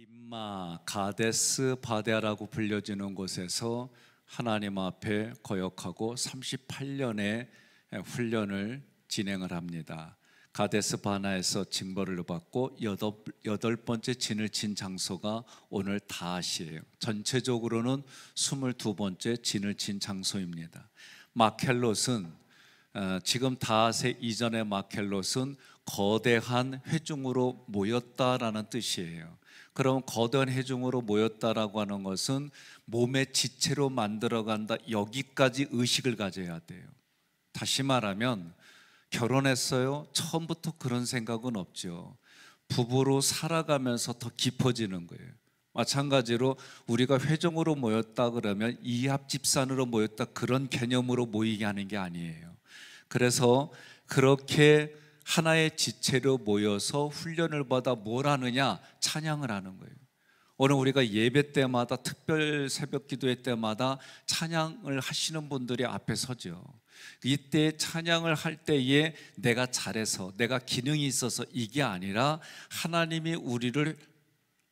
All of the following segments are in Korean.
림마 가데스 바데아라고 불려지는 곳에서 하나님 앞에 거역하고 38년의 훈련을 진행을 합니다. 가데스 바나에서 징벌을 받고 여덟 번째 진을 친 장소가 오늘 다하시예요. 전체적으로는 22번째 진을 친 장소입니다. 마켈롯은 지금 다하세 이전의 마켈롯은 거대한 회중으로 모였다라는 뜻이에요. 그럼 거대한 회중으로 모였다라고 하는 것은 몸의 지체로 만들어간다, 여기까지 의식을 가져야 돼요. 다시 말하면 결혼했어요? 처음부터 그런 생각은 없죠. 부부로 살아가면서 더 깊어지는 거예요. 마찬가지로 우리가 회중으로 모였다 그러면 이합 집산으로 모였다, 그런 개념으로 모이게 하는 게 아니에요. 그래서 그렇게 하나의 지체로 모여서 훈련을 받아 뭘 하느냐? 찬양을 하는 거예요. 오늘 우리가 예배 때마다, 특별 새벽 기도회 때마다 찬양을 하시는 분들이 앞에 서죠. 이때 찬양을 할 때에 내가 잘해서, 내가 기능이 있어서 이게 아니라 하나님이 우리를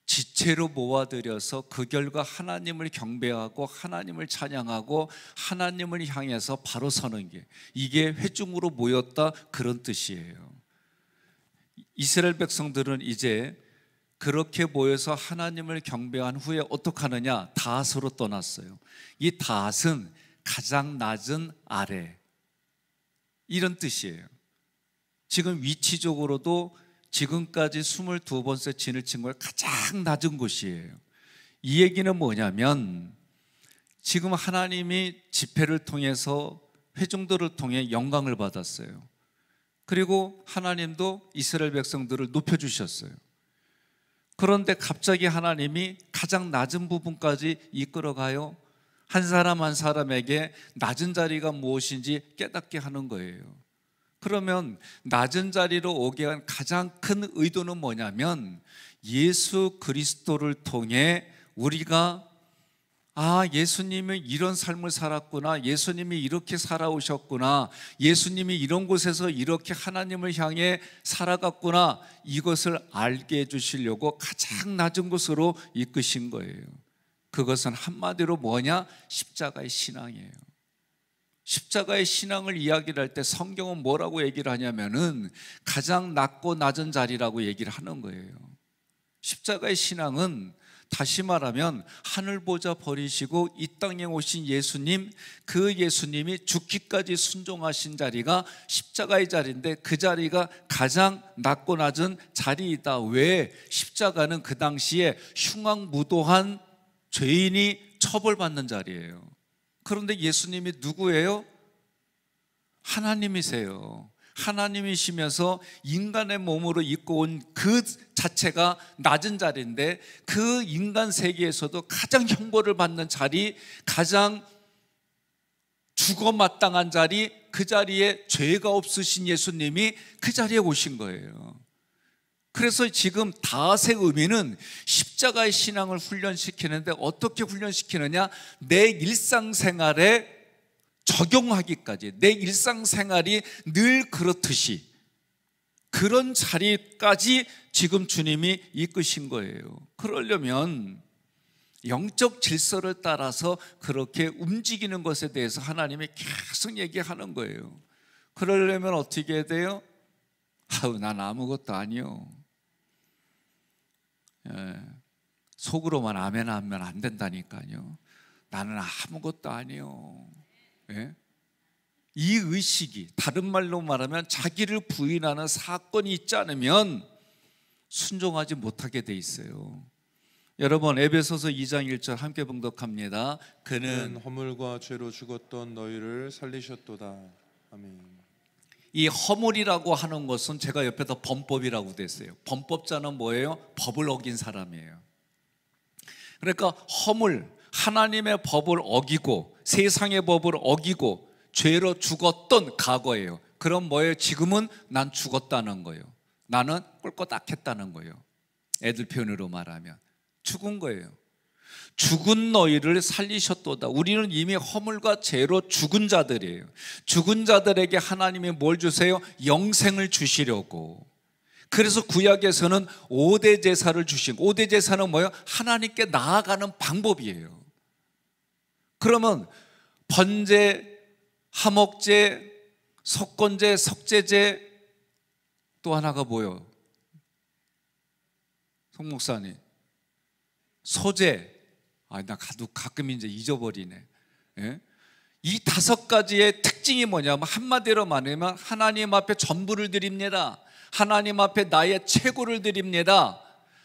지체로 모아들여서 그 결과 하나님을 경배하고 하나님을 찬양하고 하나님을 향해서 바로 서는 게, 이게 회중으로 모였다, 그런 뜻이에요. 이스라엘 백성들은 이제 그렇게 모여서 하나님을 경배한 후에 어떻게 하느냐? 다핫으로 떠났어요. 이 다핫은 가장 낮은 아래, 이런 뜻이에요. 지금 위치적으로도 지금까지 22번째 진을 친 걸 가장 낮은 곳이에요. 이 얘기는 뭐냐면 지금 하나님이 집회를 통해서 회중들을 통해 영광을 받았어요. 그리고 하나님도 이스라엘 백성들을 높여주셨어요. 그런데 갑자기 하나님이 가장 낮은 부분까지 이끌어가요. 한 사람 한 사람에게 낮은 자리가 무엇인지 깨닫게 하는 거예요. 그러면 낮은 자리로 오게 한 가장 큰 의도는 뭐냐면 예수 그리스도를 통해 우리가 예수님이 이런 삶을 살았구나, 예수님이 이렇게 살아오셨구나, 예수님이 이런 곳에서 이렇게 하나님을 향해 살아갔구나, 이것을 알게 해주시려고 가장 낮은 곳으로 이끄신 거예요. 그것은 한마디로 뭐냐? 십자가의 신앙이에요. 십자가의 신앙을 이야기를 할 때 성경은 뭐라고 얘기를 하냐면은 가장 낮고 낮은 자리라고 얘기를 하는 거예요. 십자가의 신앙은 다시 말하면 하늘 보좌 버리시고 이 땅에 오신 예수님, 그 예수님이 죽기까지 순종하신 자리가 십자가의 자리인데 그 자리가 가장 낮고 낮은 자리이다. 왜? 십자가는 그 당시에 흉악무도한 죄인이 처벌받는 자리예요. 그런데 예수님이 누구예요? 하나님이세요. 하나님이시면서 인간의 몸으로 입고 온 그 자체가 낮은 자리인데 그 인간 세계에서도 가장 형벌을 받는 자리, 가장 죽어마땅한 자리, 그 자리에 죄가 없으신 예수님이 그 자리에 오신 거예요. 그래서 지금 다핫의 의미는 십자가의 신앙을 훈련시키는데 어떻게 훈련시키느냐? 내 일상생활에 적용하기까지, 내 일상생활이 늘 그렇듯이 그런 자리까지 지금 주님이 이끄신 거예요. 그러려면 영적 질서를 따라서 그렇게 움직이는 것에 대해서 하나님이 계속 얘기하는 거예요. 그러려면 어떻게 해야 돼요? 난 아무것도 아니요. 속으로만 아멘 하면 안 된다니까요. 나는 아무것도 아니요. 이 의식이, 다른 말로 말하면 자기를 부인하는 사건이 있지 않으면 순종하지 못하게 돼 있어요. 여러분, 에베소서 2장 1절 함께 봉독합니다. 그는 허물과 죄로 죽었던 너희를 살리셨도다. 아멘. 이 허물이라고 하는 것은 제가 옆에다 범법이라고 됐어요. 범법자는 뭐예요? 법을 어긴 사람이에요. 그러니까 허물, 하나님의 법을 어기고 세상의 법을 어기고 죄로 죽었던 과거예요. 그럼 뭐예요? 지금은 난 죽었다는 거예요. 나는 꼴꼬닥했다는 거예요. 애들 표현으로 말하면 죽은 거예요. 죽은 너희를 살리셨도다. 우리는 이미 허물과 죄로 죽은 자들이에요. 죽은 자들에게 하나님이 뭘 주세요? 영생을 주시려고. 그래서 구약에서는 5대 제사를 주신, 5대 제사는 뭐예요? 하나님께 나아가는 방법이에요. 그러면 번제, 화목제, 속건제, 속죄제, 또 하나가 뭐예요? 송 목사님, 소제. 나 가끔 이제 잊어버리네. 예? 이 5가지의 특징이 뭐냐면 한마디로 말하면 하나님 앞에 전부를 드립니다. 하나님 앞에 나의 최고를 드립니다.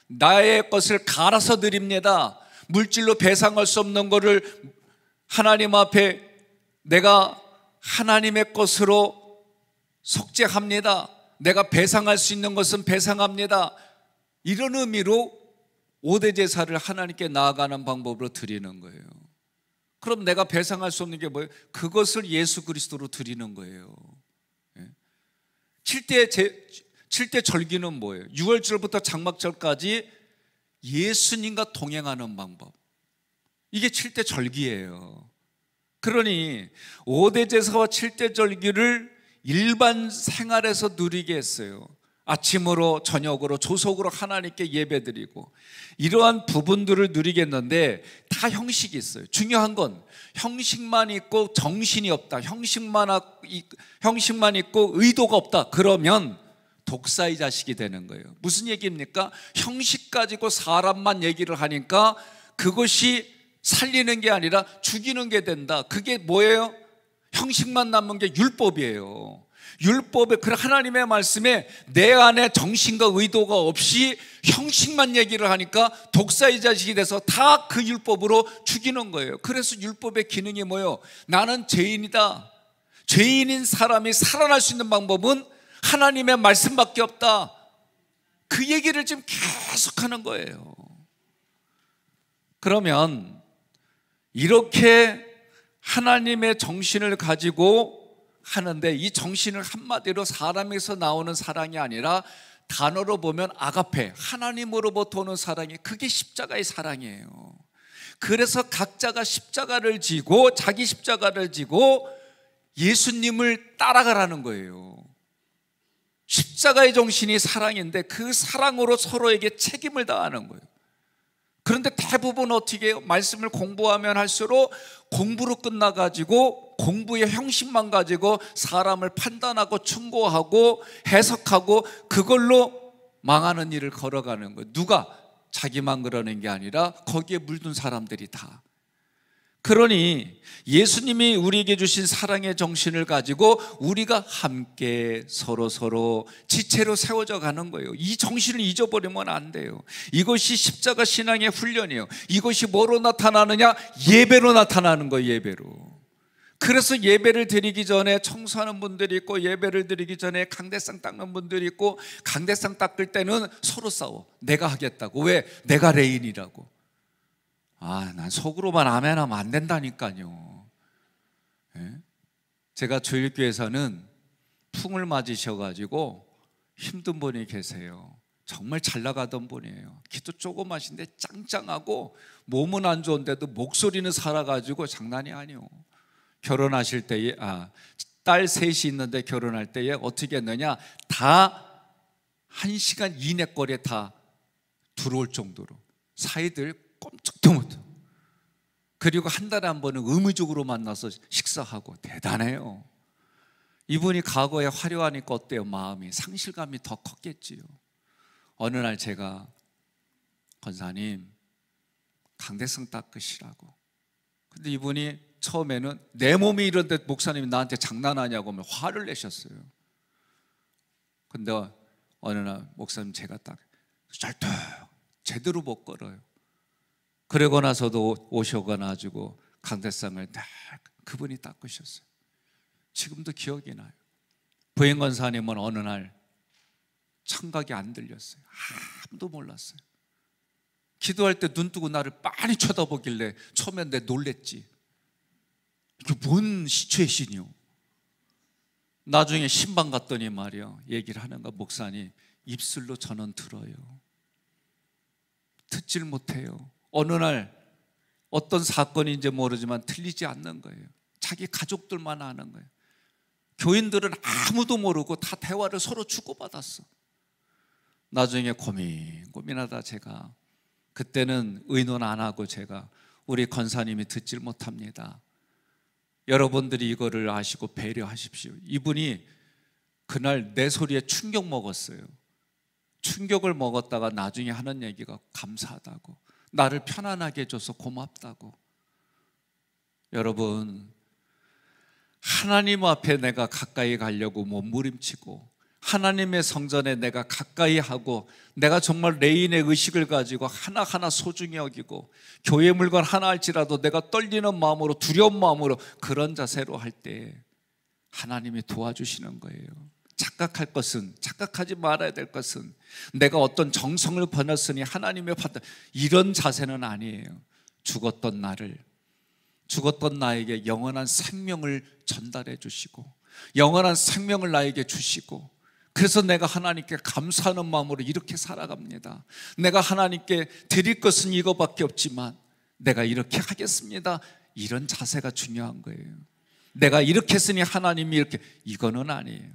나의 것을 갈아서 드립니다. 물질로 배상할 수 없는 것을 하나님 앞에 내가 하나님의 것으로 속죄합니다. 내가 배상할 수 있는 것은 배상합니다. 이런 의미로 5대 제사를 하나님께 나아가는 방법으로 드리는 거예요. 그럼 내가 배상할 수 없는 게 뭐예요? 그것을 예수 그리스도로 드리는 거예요. 7대 절기는 뭐예요? 6월절부터 장막절까지 예수님과 동행하는 방법, 이게 7대 절기예요. 그러니 5대 제사와 7대 절기를 일반 생활에서 누리게 했어요. 아침으로 저녁으로 조속으로 하나님께 예배드리고, 이러한 부분들을 누리겠는데 다 형식이 있어요. 중요한 건 형식만 있고 정신이 없다, 형식만 있고 의도가 없다, 그러면 독사의 자식이 되는 거예요. 무슨 얘기입니까? 형식 가지고 사람만 얘기를 하니까 그것이 살리는 게 아니라 죽이는 게 된다. 그게 뭐예요? 형식만 남은 게 율법이에요. 율법에, 그 하나님의 말씀에 내 안에 정신과 의도가 없이 형식만 얘기를 하니까 독사의 자식이 돼서 다 그 율법으로 죽이는 거예요. 그래서 율법의 기능이 뭐예요? 나는 죄인이다. 죄인인 사람이 살아날 수 있는 방법은 하나님의 말씀밖에 없다. 그 얘기를 지금 계속 하는 거예요. 그러면 이렇게 하나님의 정신을 가지고 하는데, 이 정신을 한마디로 사람에서 나오는 사랑이 아니라 단어로 보면 아가페, 하나님으로부터 오는 사랑이, 그게 십자가의 사랑이에요. 그래서 각자가 십자가를 지고, 자기 십자가를 지고 예수님을 따라가라는 거예요. 십자가의 정신이 사랑인데 그 사랑으로 서로에게 책임을 다하는 거예요. 그런데 대부분 어떻게 해요? 말씀을 공부하면 할수록 공부로 끝나가지고 공부의 형식만 가지고 사람을 판단하고 충고하고 해석하고 그걸로 망하는 일을 걸어가는 거예요. 누가? 자기만 그러는 게 아니라 거기에 물든 사람들이 다. 그러니 예수님이 우리에게 주신 사랑의 정신을 가지고 우리가 함께 서로 지체로 세워져 가는 거예요. 이 정신을 잊어버리면 안 돼요. 이것이 십자가 신앙의 훈련이에요. 이것이 뭐로 나타나느냐? 예배로 나타나는 거예요. 예배로. 그래서 예배를 드리기 전에 청소하는 분들이 있고, 예배를 드리기 전에 강대상 닦는 분들이 있고, 강대상 닦을 때는 서로 싸워. 내가 하겠다고. 왜? 내가 레인이라고. 난 속으로만 아멘하면 안 된다니까요. 제가 조일교회에서는 풍을 맞으셔가지고 힘든 분이 계세요. 정말 잘 나가던 분이에요. 키도 조그마신데 짱짱하고 몸은 안 좋은데도 목소리는 살아가지고 장난이 아니에요. 결혼하실 때에 딸 셋이 있는데 결혼할 때에 어떻게 했느냐, 다 1시간 이내 거리에 다 들어올 정도로 사이들 꼼짝도 못해요. 그리고 한 달에 한 번은 의무적으로 만나서 식사하고. 대단해요. 이분이 과거에 화려하니까 어때요? 마음이, 상실감이 더 컸겠지요. 어느 날 제가, 권사님 강대상 닦으시라고. 근데 이분이 처음에는 내 몸이 이런데 목사님이 나한테 장난하냐고 하면 화를 내셨어요. 근데 어느 날 목사님 제가 딱 절대 제대로 못 걸어요. 그러고 나서도 오셔가지고 강대상을 딱 그분이 닦으셨어요. 지금도 기억이 나요. 부인 권사님은 어느 날 청각이 안 들렸어요. 아무도 몰랐어요. 기도할 때 눈 뜨고 나를 빤히 쳐다보길래 처음엔 내 놀랬지. 이게 뭔 시츄에이션이요? 나중에 신방 갔더니 말이요, 얘기를 하는가, 목사님 입술로 저는 들어요. 듣질 못해요. 어느 날 어떤 사건인지 모르지만 틀리지 않는 거예요. 자기 가족들만 아는 거예요. 교인들은 아무도 모르고 다 대화를 서로 주고받았어. 나중에 고민하다 제가 그때는 의논 안 하고 제가 우리 권사님이 듣질 못합니다. 여러분들이 이거를 아시고 배려하십시오. 이분이 그날 내 소리에 충격 먹었어요. 충격을 먹었다가 나중에 하는 얘기가 감사하다고, 나를 편안하게 해줘서 고맙다고. 여러분, 하나님 앞에 내가 가까이 가려고 몸부림치고 하나님의 성전에 내가 가까이 하고 내가 정말 레인의 의식을 가지고 하나하나 소중히 여기고 교회 물건 하나 할지라도 내가 떨리는 마음으로, 두려운 마음으로 그런 자세로 할 때 하나님이 도와주시는 거예요. 착각할 것은, 착각하지 말아야 될 것은 내가 어떤 정성을 버렸으니 하나님의 판단, 이런 자세는 아니에요. 죽었던 나에게 영원한 생명을 전달해 주시고 영원한 생명을 나에게 주시고, 그래서 내가 하나님께 감사하는 마음으로 이렇게 살아갑니다. 내가 하나님께 드릴 것은 이거밖에 없지만 내가 이렇게 하겠습니다. 이런 자세가 중요한 거예요. 내가 이렇게 했으니 하나님이 이렇게, 이거는 아니에요.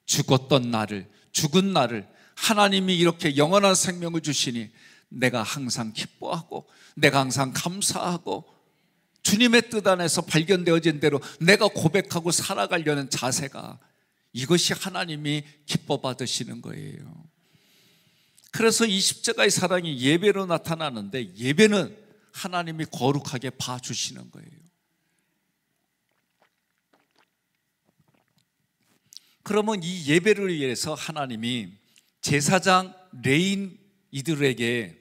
죽은 나를 하나님이 이렇게 영원한 생명을 주시니 내가 항상 기뻐하고 내가 항상 감사하고 주님의 뜻 안에서 발견되어진 대로 내가 고백하고 살아가려는 자세가, 이것이 하나님이 기뻐 받으시는 거예요. 그래서 이 십자가의 사랑이 예배로 나타나는데, 예배는 하나님이 거룩하게 봐주시는 거예요. 그러면 이 예배를 위해서 하나님이 제사장, 레인 이들에게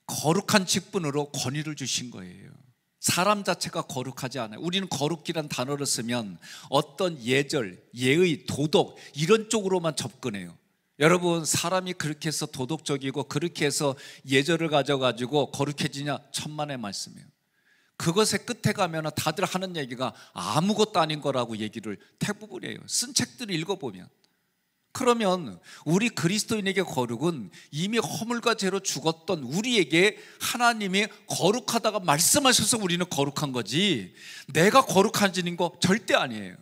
거룩한 직분으로 권위를 주신 거예요. 사람 자체가 거룩하지 않아요. 우리는 거룩이란 단어를 쓰면 어떤 예절, 예의, 도덕 이런 쪽으로만 접근해요. 여러분, 사람이 그렇게 해서 도덕적이고 그렇게 해서 예절을 가져가지고 거룩해지냐? 천만의 말씀이에요. 그것의 끝에 가면 다들 하는 얘기가 아무것도 아닌 거라고 얘기를 대부분 해요. 쓴 책들을 읽어보면. 그러면 우리 그리스도인에게 거룩은 이미 허물과 죄로 죽었던 우리에게 하나님이 거룩하다가 말씀하셔서 우리는 거룩한 거지, 내가 거룩해지는 거 절대 아니에요.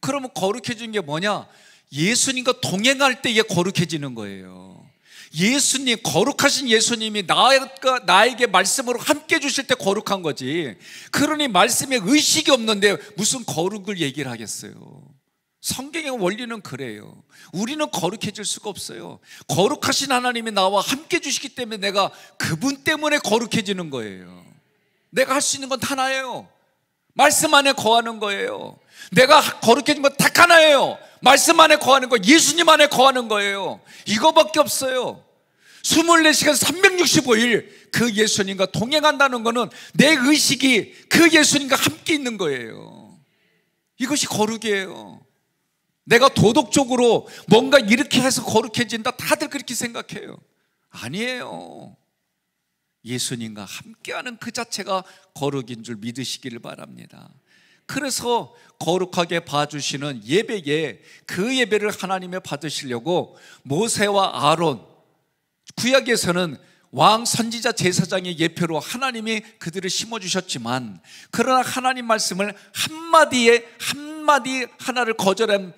그러면 거룩해지는 게 뭐냐? 예수님과 동행할 때 이게 거룩해지는 거예요. 예수님, 거룩하신 예수님이 나에게 말씀으로 함께 주실 때 거룩한 거지, 그러니 말씀에 의식이 없는데 무슨 거룩을 얘기를 하겠어요. 성경의 원리는 그래요. 우리는 거룩해질 수가 없어요. 거룩하신 하나님이 나와 함께 주시기 때문에 내가 그분 때문에 거룩해지는 거예요. 내가 할 수 있는 건 하나예요. 말씀 안에 거하는 거예요. 내가 거룩해진 건 딱 하나예요. 말씀 안에 거하는 거, 예수님 안에 거하는 거예요. 이거밖에 없어요. 24시간 365일 그 예수님과 동행한다는 거는 내 의식이 그 예수님과 함께 있는 거예요. 이것이 거룩이에요. 내가 도덕적으로 뭔가 이렇게 해서 거룩해진다, 다들 그렇게 생각해요. 아니에요. 예수님과 함께하는 그 자체가 거룩인 줄 믿으시기를 바랍니다. 그래서 거룩하게 봐주시는 예배에, 그 예배를 하나님의 받으시려고 모세와 아론, 구약에서는 왕, 선지자, 제사장의 예표로 하나님이 그들을 심어주셨지만, 그러나 하나님 말씀을 한마디 하나를 거절한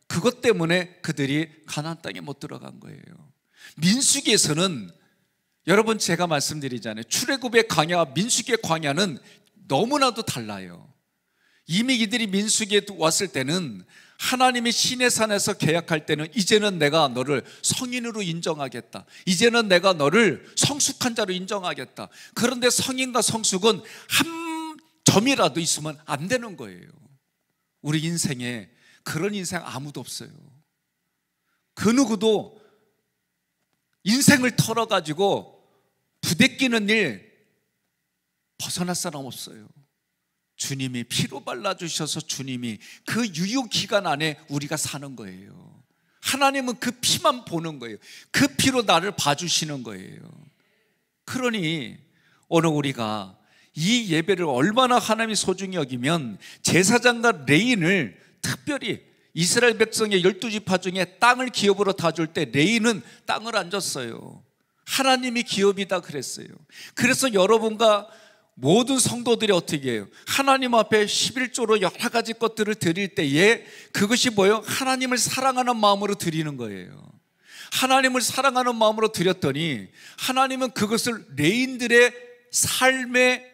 그것 때문에 그들이 가나안 땅에 못 들어간 거예요. 민수기에서는, 여러분 제가 말씀드리잖아요, 출애굽의 광야와 민수기의 광야는 너무나도 달라요. 이미 이들이 민수기에 왔을 때는 하나님이 시내산에서 계약할 때는 이제는 내가 너를 성인으로 인정하겠다, 이제는 내가 너를 성숙한 자로 인정하겠다. 그런데 성인과 성숙은 한 점이라도 있으면 안 되는 거예요. 우리 인생에 그런 인생 아무도 없어요. 그 누구도 인생을 털어가지고 부대끼는 일 벗어날 사람 없어요. 주님이 피로 발라주셔서 주님이 그 유효기간 안에 우리가 사는 거예요. 하나님은 그 피만 보는 거예요. 그 피로 나를 봐주시는 거예요. 그러니 오늘 우리가 이 예배를 얼마나 하나님이 소중히 여기면, 제사장과 레인을 특별히 이스라엘 백성의 12지파 중에 땅을 기업으로 다 줄 때 레인은 땅을 안 줬어요. 하나님이 기업이다 그랬어요. 그래서 여러분과 모든 성도들이 어떻게 해요? 하나님 앞에 11조로 여러 가지 것들을 드릴 때에 그것이 뭐예요? 하나님을 사랑하는 마음으로 드리는 거예요. 하나님을 사랑하는 마음으로 드렸더니 하나님은 그것을 레인들의 삶의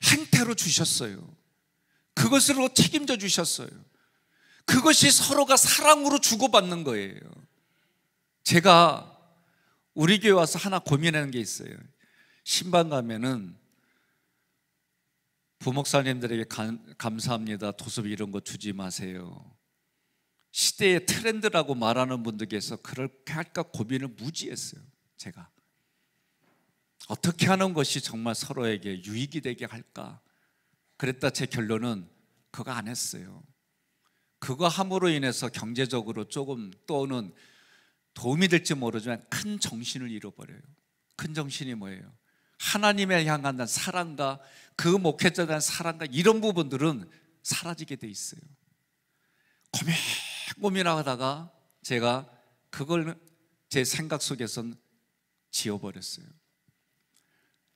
행태로 주셨어요. 그것으로 책임져 주셨어요. 그것이 서로가 사랑으로 주고받는 거예요. 제가 우리 교회 와서 하나 고민하는 게 있어요. 신방 가면은 부목사님들에게 감사합니다, 도서비 이런 거 주지 마세요. 시대의 트렌드라고 말하는 분들께서 그렇게 할까 고민을 무지했어요. 제가 어떻게 하는 것이 정말 서로에게 유익이 되게 할까 그랬다. 제 결론은 그거 안 했어요. 그거 함으로 인해서 경제적으로 조금 또는 도움이 될지 모르지만 큰 정신을 잃어버려요. 큰 정신이 뭐예요? 하나님에 향한 사랑과 그 목회자에 대한 사랑과 이런 부분들은 사라지게 돼 있어요. 고민하다가 제가 그걸 제 생각 속에선 지워버렸어요.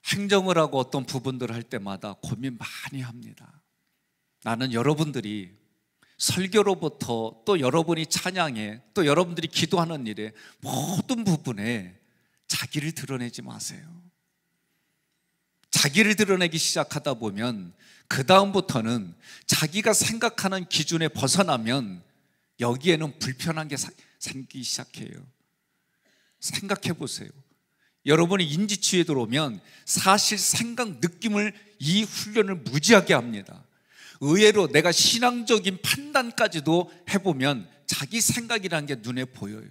행정을 하고 어떤 부분들을 할 때마다 고민 많이 합니다. 나는 여러분들이 설교로부터 또 여러분이 찬양해 또 여러분들이 기도하는 일에 모든 부분에 자기를 드러내지 마세요. 자기를 드러내기 시작하다 보면 그 다음부터는 자기가 생각하는 기준에 벗어나면 여기에는 불편한 게 생기기 시작해요. 생각해 보세요. 여러분이 인지치유에 들어오면 사실 생각, 느낌을 이 훈련을 무지하게 합니다. 의외로 내가 신앙적인 판단까지도 해보면 자기 생각이라는 게 눈에 보여요.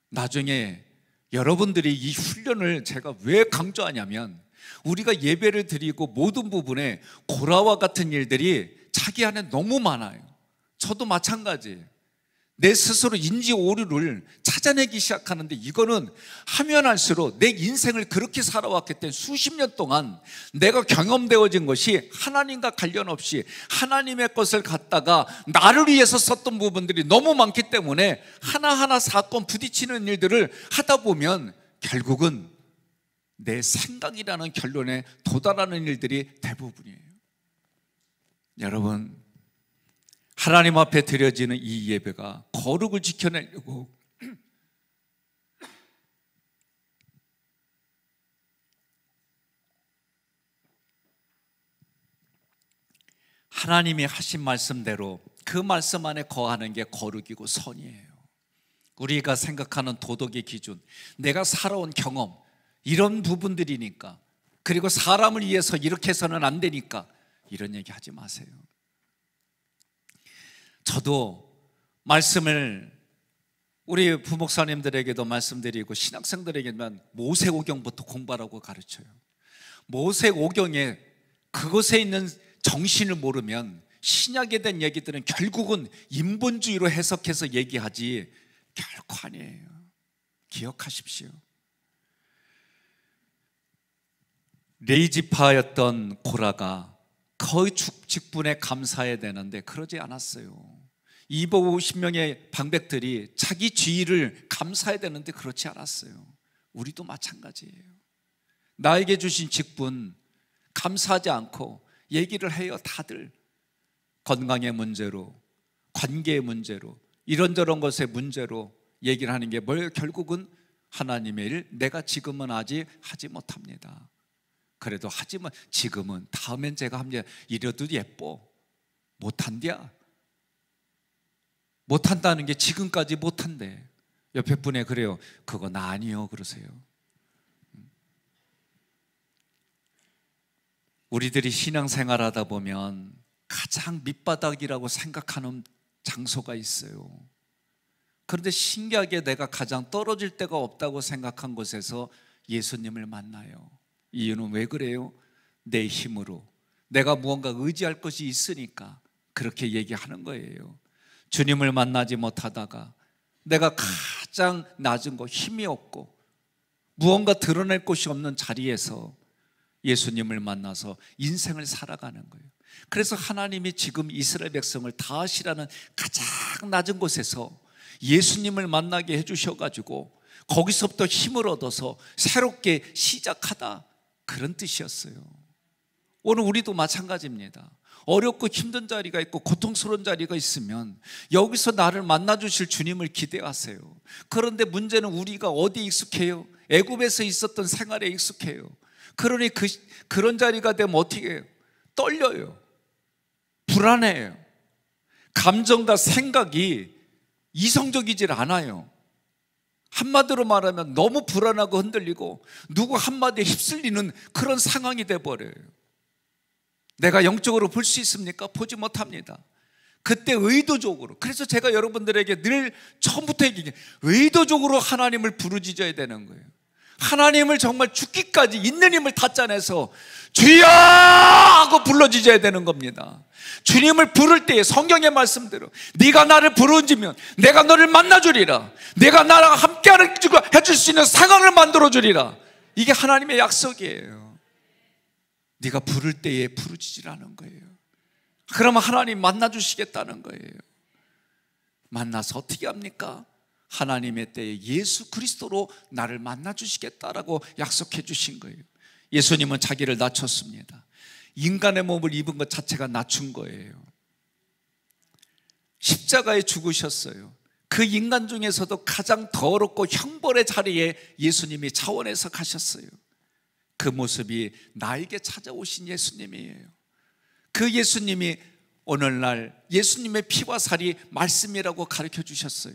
나중에 여러분들이 이 훈련을 제가 왜 강조하냐면 우리가 예배를 드리고 모든 부분에 고라와 같은 일들이 자기 안에 너무 많아요. 저도 마찬가지예요. 내 스스로 인지 오류를 찾아내기 시작하는데 이거는 하면 할수록 내 인생을 그렇게 살아왔기 때문에 수십 년 동안 내가 경험되어진 것이 하나님과 관련 없이 하나님의 것을 갖다가 나를 위해서 썼던 부분들이 너무 많기 때문에 하나하나 사건 부딪히는 일들을 하다 보면 결국은 내 생각이라는 결론에 도달하는 일들이 대부분이에요. 여러분, 하나님 앞에 드려지는 이 예배가 거룩을 지켜내려고 하나님이 하신 말씀대로 그 말씀 안에 거하는 게 거룩이고 선이에요. 우리가 생각하는 도덕의 기준, 내가 살아온 경험 이런 부분들이니까, 그리고 사람을 위해서 이렇게 해서는 안 되니까 이런 얘기 하지 마세요. 저도 말씀을 우리 부목사님들에게도 말씀드리고 신학생들에게만 모세오경부터 공부하라고 가르쳐요. 모세오경에 그것에 있는 정신을 모르면 신약에 대한 얘기들은 결국은 인본주의로 해석해서 얘기하지 결코 아니에요. 기억하십시오. 레이지파였던 고라가 거의 직분에 감사해야 되는데 그러지 않았어요. 250명의 방백들이 자기 지위를 감사해야 되는데 그렇지 않았어요. 우리도 마찬가지예요. 나에게 주신 직분 감사하지 않고 얘기를 해요. 다들 건강의 문제로, 관계의 문제로, 이런저런 것의 문제로 얘기를 하는 게 뭘, 결국은 하나님의 일, 내가 지금은 아직 하지 못합니다. 그래도 하지만 지금은 다음엔 제가 합니다. 이래도 예뻐. 못한대야. 못한다는 게 지금까지 못한대. 옆에 분에 그래요. 그거 나 아니요 그러세요. 우리들이 신앙생활하다 보면 가장 밑바닥이라고 생각하는 장소가 있어요. 그런데 신기하게 내가 가장 떨어질 데가 없다고 생각한 곳에서 예수님을 만나요. 이유는 왜 그래요? 내 힘으로 내가 무언가 의지할 것이 있으니까 그렇게 얘기하는 거예요. 주님을 만나지 못하다가 내가 가장 낮은 거, 힘이 없고 무언가 드러낼 곳이 없는 자리에서 예수님을 만나서 인생을 살아가는 거예요. 그래서 하나님이 지금 이스라엘 백성을 다하시라는 가장 낮은 곳에서 예수님을 만나게 해주셔가지고 거기서부터 힘을 얻어서 새롭게 시작하다, 그런 뜻이었어요. 오늘 우리도 마찬가지입니다. 어렵고 힘든 자리가 있고 고통스러운 자리가 있으면 여기서 나를 만나주실 주님을 기대하세요. 그런데 문제는 우리가 어디에 익숙해요? 애굽에서 있었던 생활에 익숙해요. 그러니 그런 자리가 되면 어떻게 해요? 떨려요. 불안해요. 감정과 생각이 이성적이질 않아요. 한마디로 말하면 너무 불안하고 흔들리고 누구 한마디에 휩쓸리는 그런 상황이 돼버려요. 내가 영적으로 볼 수 있습니까? 보지 못합니다. 그때 의도적으로, 그래서 제가 여러분들에게 늘 처음부터 얘기해요. 의도적으로 하나님을 부르짖어야 되는 거예요. 하나님을 정말 죽기까지 있는 힘을 다 짜내서 주여 하고 불러짖어야 되는 겁니다. 주님을 부를 때에 성경의 말씀대로 네가 나를 부르짖으면 내가 너를 만나주리라, 내가 나랑 함께 해줄 수 있는 상황을 만들어주리라. 이게 하나님의 약속이에요. 네가 부를 때에 부르짖으라는 거예요. 그러면 하나님 만나주시겠다는 거예요. 만나서 어떻게 합니까? 하나님의 때에 예수 그리스도로 나를 만나주시겠다라고 약속해 주신 거예요. 예수님은 자기를 낮췄습니다. 인간의 몸을 입은 것 자체가 낮춘 거예요. 십자가에 죽으셨어요. 그 인간 중에서도 가장 더럽고 형벌의 자리에 예수님이 차원해서 가셨어요. 그 모습이 나에게 찾아오신 예수님이에요. 그 예수님이 오늘날 예수님의 피와 살이 말씀이라고 가르쳐 주셨어요.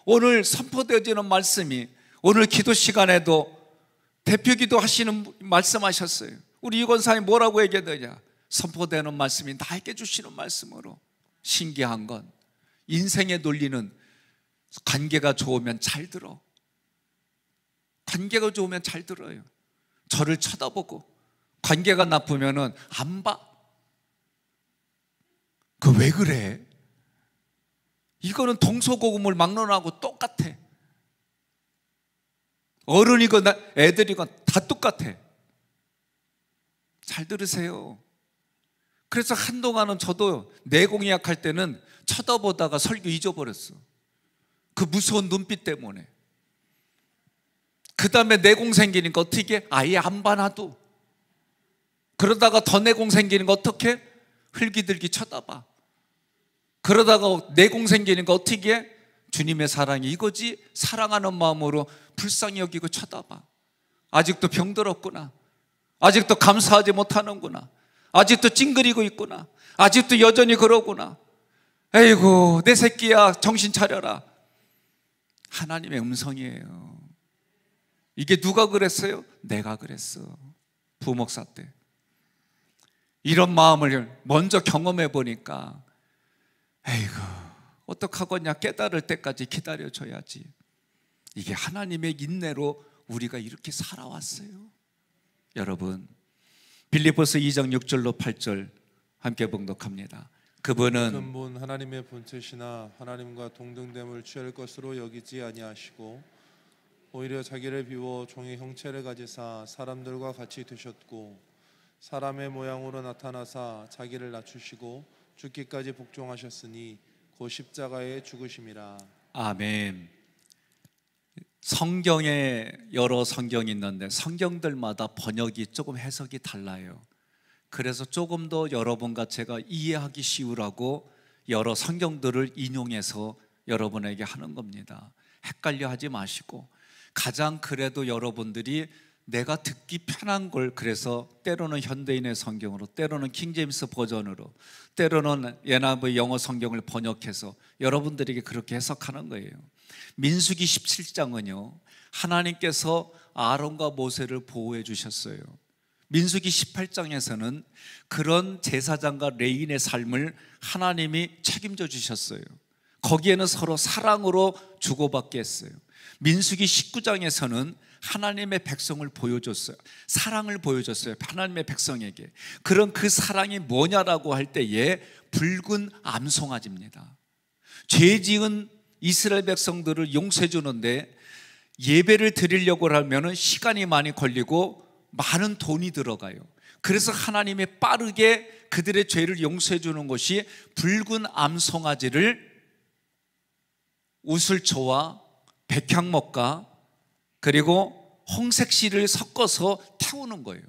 오늘 선포되어지는 말씀이 오늘 기도 시간에도 대표기도 하시는 말씀하셨어요. 우리 이 권사님 뭐라고 얘기하느냐? 선포되는 말씀이 나에게 주시는 말씀으로. 신기한 건 인생의 논리는 관계가 좋으면 잘 들어. 관계가 좋으면 잘 들어요. 저를 쳐다보고 관계가 나쁘면은 안 봐. 그 왜 그래? 이거는 동서고금을 막론하고 똑같아. 어른이건 애들이건 다 똑같아. 잘 들으세요. 그래서 한동안은 저도 내공의학 할 때는 쳐다보다가 설교 잊어버렸어. 그 무서운 눈빛 때문에. 그 다음에 내공 생기니까 어떻게? 아예 안 봐놔도. 그러다가 더 내공 생기니까 어떻게? 흘기들기 쳐다봐. 그러다가 내공 생기니까 어떻게? 주님의 사랑이 이거지? 사랑하는 마음으로 불쌍히 여기고 쳐다봐. 아직도 병들었구나. 아직도 감사하지 못하는구나. 아직도 찡그리고 있구나. 아직도 여전히 그러구나. 에이구 내 새끼야 정신 차려라. 하나님의 음성이에요. 이게 누가 그랬어요? 내가 그랬어. 부목사 때 이런 마음을 먼저 경험해 보니까 에이구 어떡하겠냐, 깨달을 때까지 기다려줘야지. 이게 하나님의 인내로 우리가 이렇게 살아왔어요. 여러분 빌립보서 2장 6절로 8절 함께 봉독합니다. 그분은 근본 하나님의 본체시나 하나님과 동등됨을 취할 것으로 여기지 아니하시고 오히려 자기를 비워 종의 형체를 가지사 사람들과 같이 되셨고 사람의 모양으로 나타나사 자기를 낮추시고 죽기까지 복종하셨으니 곧 십자가에 죽으심이라. 아멘. 성경에 여러 성경이 있는데 성경들마다 번역이 조금 해석이 달라요. 그래서 조금 더 여러분과 제가 이해하기 쉬우라고 여러 성경들을 인용해서 여러분에게 하는 겁니다. 헷갈려 하지 마시고, 가장 그래도 여러분들이 내가 듣기 편한 걸, 그래서 때로는 현대인의 성경으로, 때로는 킹제임스 버전으로, 때로는 NIV 영어 성경을 번역해서 여러분들에게 그렇게 해석하는 거예요. 민수기 17장은요 하나님께서 아론과 모세를 보호해 주셨어요. 민수기 18장에서는 그런 제사장과 레인의 삶을 하나님이 책임져 주셨어요. 거기에는 서로 사랑으로 주고받게 했어요. 민수기 19장에서는 하나님의 백성을 보여줬어요. 사랑을 보여줬어요. 하나님의 백성에게. 그런 그 사랑이 뭐냐라고 할 때에 붉은 암송아지입니다. 죄 지은 이스라엘 백성들을 용서해 주는데 예배를 드리려고 하면 시간이 많이 걸리고 많은 돈이 들어가요. 그래서 하나님이 빠르게 그들의 죄를 용서해 주는 것이 붉은 암송아지를 우슬초와 백향목과 그리고 홍색실을 섞어서 태우는 거예요.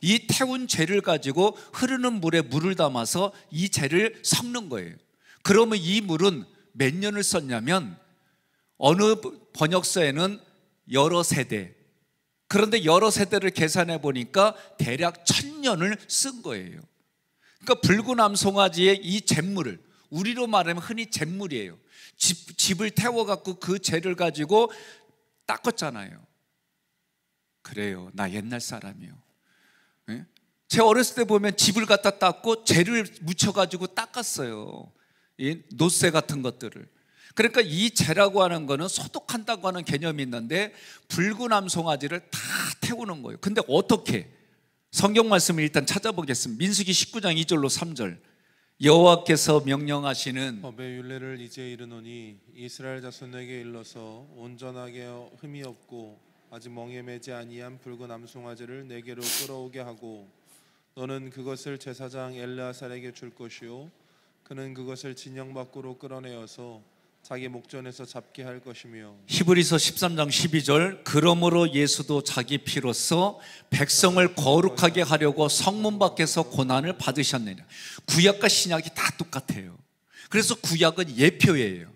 이 태운 재를 가지고 흐르는 물에 물을 담아서 이 재를 섞는 거예요. 그러면 이 물은 몇 년을 썼냐면 어느 번역서에는 여러 세대, 그런데 여러 세대를 계산해 보니까 대략 1000년을 쓴 거예요. 그러니까 붉은 암송아지의 이 잿물을, 우리로 말하면 흔히 잿물이에요. 집을 태워갖고 그 재를 가지고 닦았잖아요. 그래요, 나 옛날 사람이요. 네? 제 어렸을 때 보면 집을 갖다 닦고 재를 묻혀가지고 닦았어요. 이 노쇠 같은 것들을. 그러니까 이 재라고 하는 거는 소독한다고 하는 개념이 있는데 붉은 암송아지를 다 태우는 거예요. 근데 어떻게? 성경 말씀을 일단 찾아보겠습니다. 민수기 19장 2절로 3절. 여호와께서 명령하시는 법의 율례를 이제 이르노니 이스라엘 자손에게 일러서 온전하게 흠이 없고 아직 멍에 매지 아니한 붉은 암송아지를 내게로 끌어오게 하고 너는 그것을 제사장 엘르아살에게 줄 것이요 그는 그것을 진영 밖으로 끌어내어서 자기 목전에서 잡게 할 것이며. 히브리서 13장 12절. 그러므로 예수도 자기 피로써 백성을 거룩하게 하려고 성문 밖에서 고난을 받으셨느니라. 구약과 신약이 다 똑같아요. 그래서 구약은 예표예요.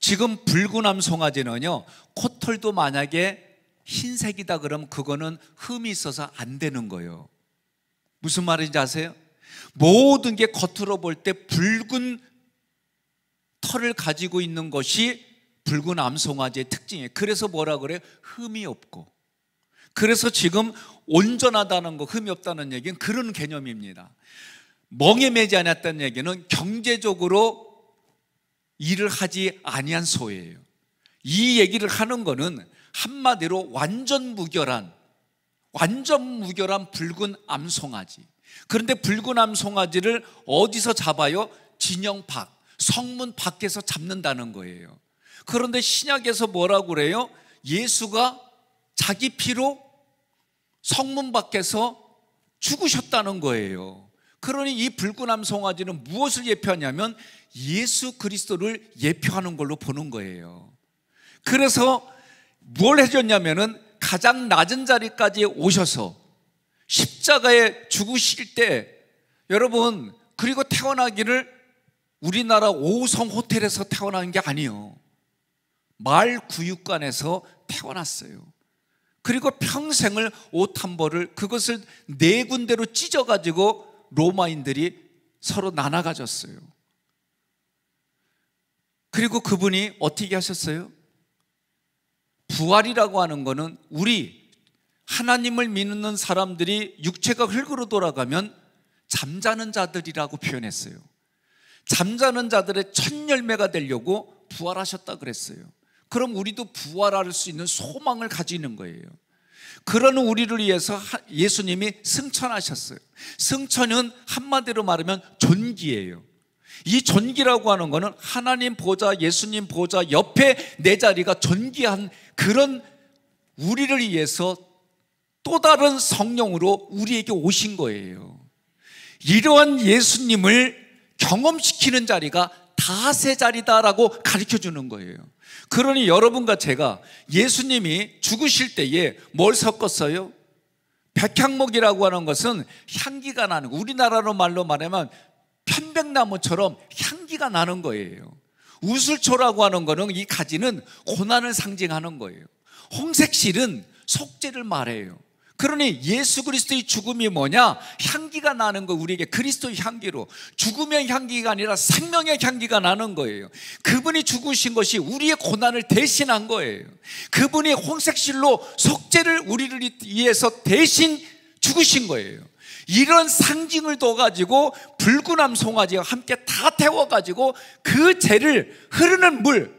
지금 붉은 암송아지는요, 코털도 만약에 흰색이다 그러면 그거는 흠이 있어서 안 되는 거예요. 무슨 말인지 아세요? 모든 게 겉으로 볼 때 붉은 털을 가지고 있는 것이 붉은 암송아지의 특징이에요. 그래서 뭐라 그래요? 흠이 없고. 그래서 지금 온전하다는 거, 흠이 없다는 얘기는 그런 개념입니다. 멍에 매지 않았다는 얘기는 경제적으로 일을 하지 아니한 소예요. 이 얘기를 하는 거는 한마디로 완전 무결한 붉은 암송아지. 그런데 붉은 암송아지를 어디서 잡아요? 진영 밖, 성문 밖에서 잡는다는 거예요. 그런데 신약에서 뭐라고 그래요? 예수가 자기 피로 성문 밖에서 죽으셨다는 거예요. 그러니 이 붉은 암송아지는 무엇을 예표하냐면 예수 그리스도를 예표하는 걸로 보는 거예요. 그래서 뭘 해줬냐면은 가장 낮은 자리까지 오셔서 십자가에 죽으실 때, 여러분, 그리고 태어나기를 우리나라 5성 호텔에서 태어난 게 아니에요. 마을 구육관에서 태어났어요. 그리고 평생을 옷 한 벌을, 그것을 4군데로 찢어가지고 로마인들이 서로 나눠 가졌어요. 그리고 그분이 어떻게 하셨어요? 부활이라고 하는 거는 우리 하나님을 믿는 사람들이 육체가 흙으로 돌아가면 잠자는 자들이라고 표현했어요. 잠자는 자들의 첫 열매가 되려고 부활하셨다 그랬어요. 그럼 우리도 부활할 수 있는 소망을 가지는 거예요. 그런 우리를 위해서 예수님이 승천하셨어요. 승천은 한마디로 말하면 존귀예요. 이 존귀라고 하는 거는 하나님 보좌, 예수님 보좌 옆에 내 자리가 존귀한 그런 우리를 위해서 또 다른 성령으로 우리에게 오신 거예요. 이러한 예수님을 경험시키는 자리가 다세 자리다라고 가르쳐 주는 거예요. 그러니 여러분과 제가 예수님이 죽으실 때에 뭘 섞었어요? 백향목이라고 하는 것은 향기가 나는, 우리나라로 말로 말하면 편백나무처럼 향기가 나는 거예요. 우슬초라고 하는 거는, 이 가지는 고난을 상징하는 거예요. 홍색실은 속죄를 말해요. 그러니 예수 그리스도의 죽음이 뭐냐? 향기가 나는 거, 우리에게 그리스도의 향기로. 죽음의 향기가 아니라 생명의 향기가 나는 거예요. 그분이 죽으신 것이 우리의 고난을 대신한 거예요. 그분이 홍색실로 속죄를 우리를 위해서 대신 죽으신 거예요. 이런 상징을 둬가지고 붉은 암송아지와 함께 다 태워가지고 그 죄를 흐르는 물,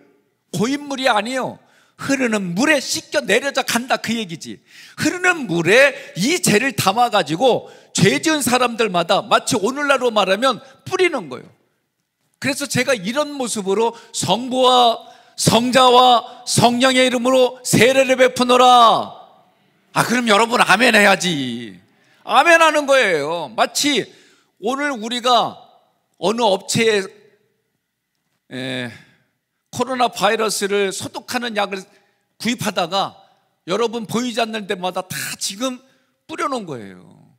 고인물이 아니에요. 흐르는 물에 씻겨 내려져 간다, 그 얘기지. 흐르는 물에 이 죄를 담아가지고 죄 지은 사람들마다 마치 오늘날로 말하면 뿌리는 거예요. 그래서 제가 이런 모습으로 성부와 성자와 성령의 이름으로 세례를 베푸노라. 그럼 여러분 아멘 해야지. 아멘 하는 거예요. 마치 오늘 우리가 어느 업체에 코로나 바이러스를 소독하는 약을 구입하다가 여러분 보이지 않는 데마다 다 지금 뿌려놓은 거예요.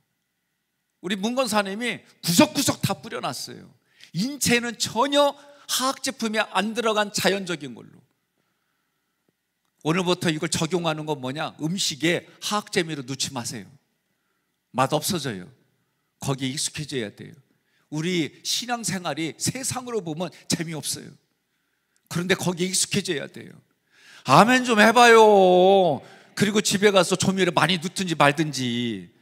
우리 문건사님이 구석구석 다 뿌려놨어요. 인체는 전혀 화학 제품이 안 들어간 자연적인 걸로. 오늘부터 이걸 적용하는 건 뭐냐? 음식에 화학 재미로 넣지 마세요. 맛 없어져요. 거기에 익숙해져야 돼요. 우리 신앙생활이 세상으로 보면 재미없어요. 그런데 거기에 익숙해져야 돼요. 아멘 좀 해봐요. 그리고 집에 가서 조미료 많이 넣든지 말든지.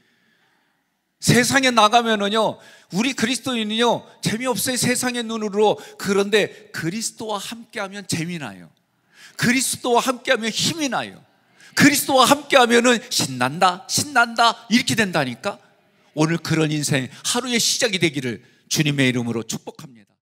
세상에 나가면은요, 우리 그리스도인은요, 재미없어요. 세상의 눈으로. 그런데 그리스도와 함께하면 재미나요. 그리스도와 함께하면 힘이 나요. 그리스도와 함께하면은 신난다, 신난다 이렇게 된다니까. 오늘 그런 인생 하루의 시작이 되기를 주님의 이름으로 축복합니다.